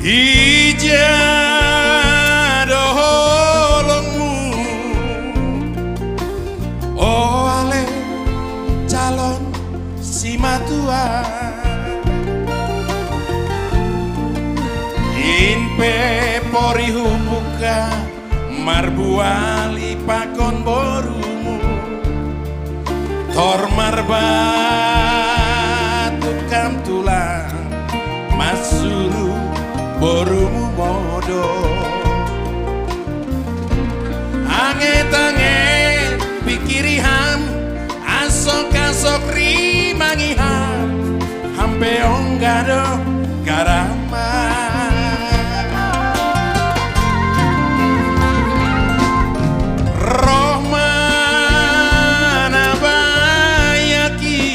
Ijadoholongmu oh ale calon si matua inpe pori hubuka marbuali pakon borumu tor marbatu kam tulang masuru borumu modo anget-anget pikiri ham asok-asok rimangi ham hampe onggado garama rohmana bayaki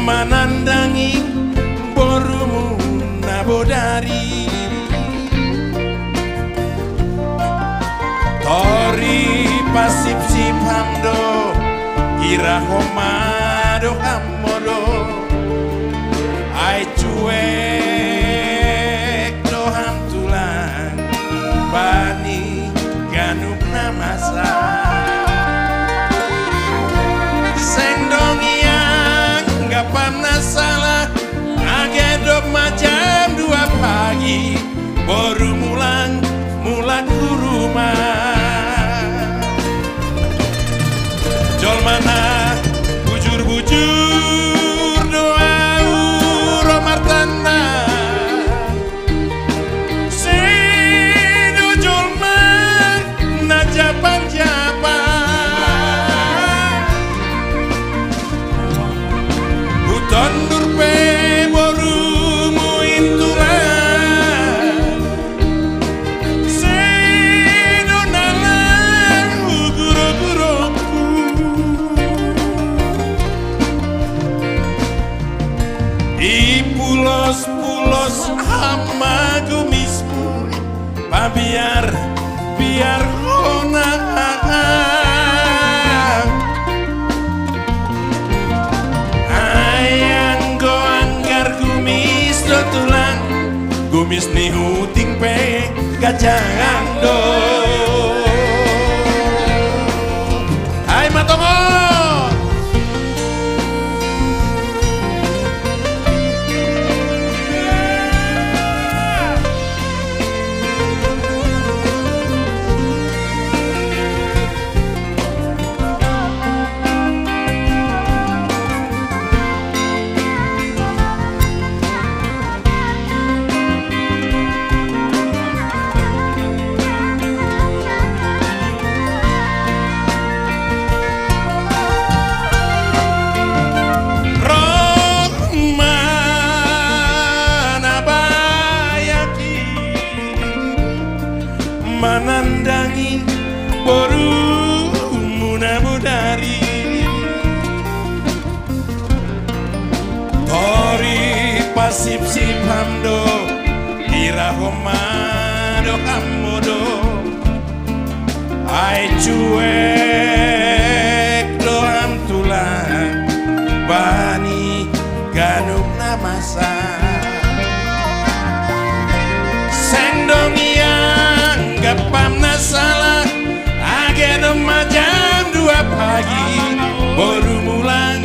manandangi borumu bodari tori pasip sip hamdo kira homado hamodo ai cuek do ham tulang bani ganuk namasa sendong yang gak pernah salah agedok macam 2 pagi baru mulang ke rumah jol mana bujur-bujur doa romartana sedo jol mana japan-japan hutan durpe pulos ama gumismu biar kona ayang go anggar gumis do tulang gumis ni huting pe gajangan do hai matongo manandangi borumu nabudari tori pasip sip hamdo irahomado kamodo ai cuek doam tulang bani ganuk namasa sendong pamna salah agenda jam 2 pagi baru mulang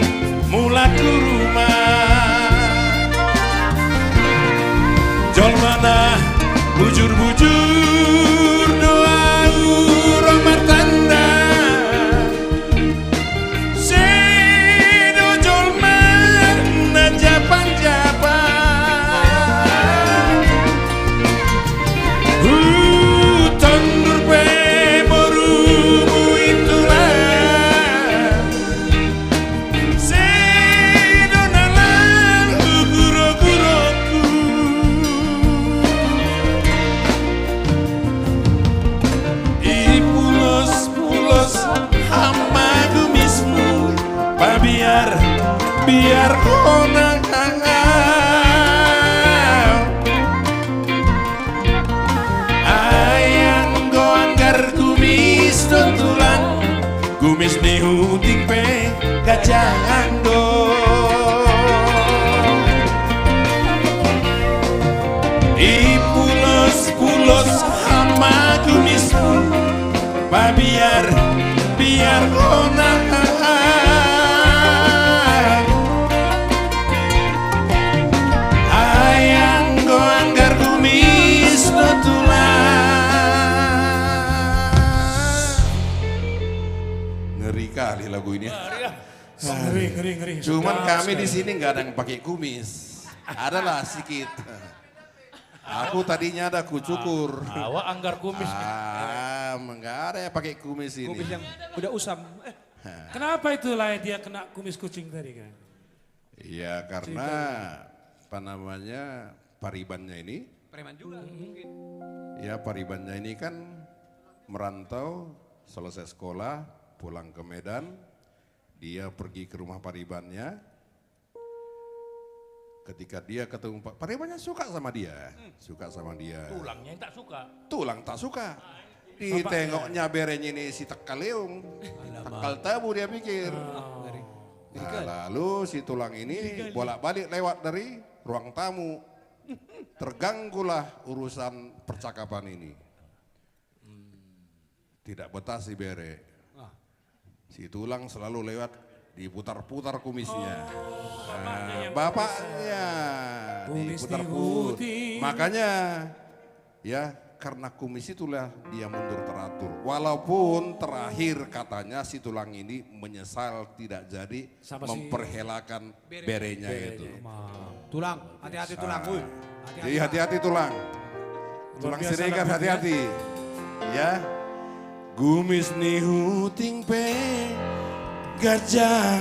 ke rumah jol mana bujur-bujur doa romar tanda sedo jol mana japan-japan biar konang ayang goanggar kumis tutulan kumis ni huting pe gajang do di pulos-pulos hama kumismu biar konang ayang goanggar kumis tutulan. Ngeri kali lagu ini. Ngeri. Cuman kami di sini nggak ada yang pakai kumis. Adalah sedikit. Aku tadinya ada kucukur. Awak anggar kumis. Nggak ada yang pakai kumis ini. Kumis yang udah usam. Kenapa itulah dia kena kumis kucing tadi kan? Iya karena apa namanya Paribannya ini. Preman juga mungkin. Ya Paribannya ini kan merantau selesai sekolah pulang ke Medan. Dia pergi ke rumah Paribannya. Ketika dia ketemu Paribannya suka sama dia. Suka sama dia. Tulangnya yang tak suka. Tulang tak suka. Ditengoknya berenya ini si tekaleung. Tekal tabu dia pikir. Nah, lalu si tulang ini bolak-balik lewat dari ruang tamu. Terganggulah urusan percakapan ini. Tidak betah si bere. Si tulang selalu lewat diputar-putar kumisnya. Bapaknya diputar-putar. Makanya ya karena kumis itulah dia mundur teratur. Walaupun terakhir katanya si tulang ini menyesal tidak jadi memperhelakan berenya itu. Tulang, hati-hati tulang. Jadi hati-hati tulang. Tulang siregar hati-hati. Ya. Gumis ni huting pe gajah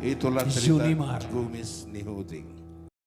itulah cerita Gumis ni huting.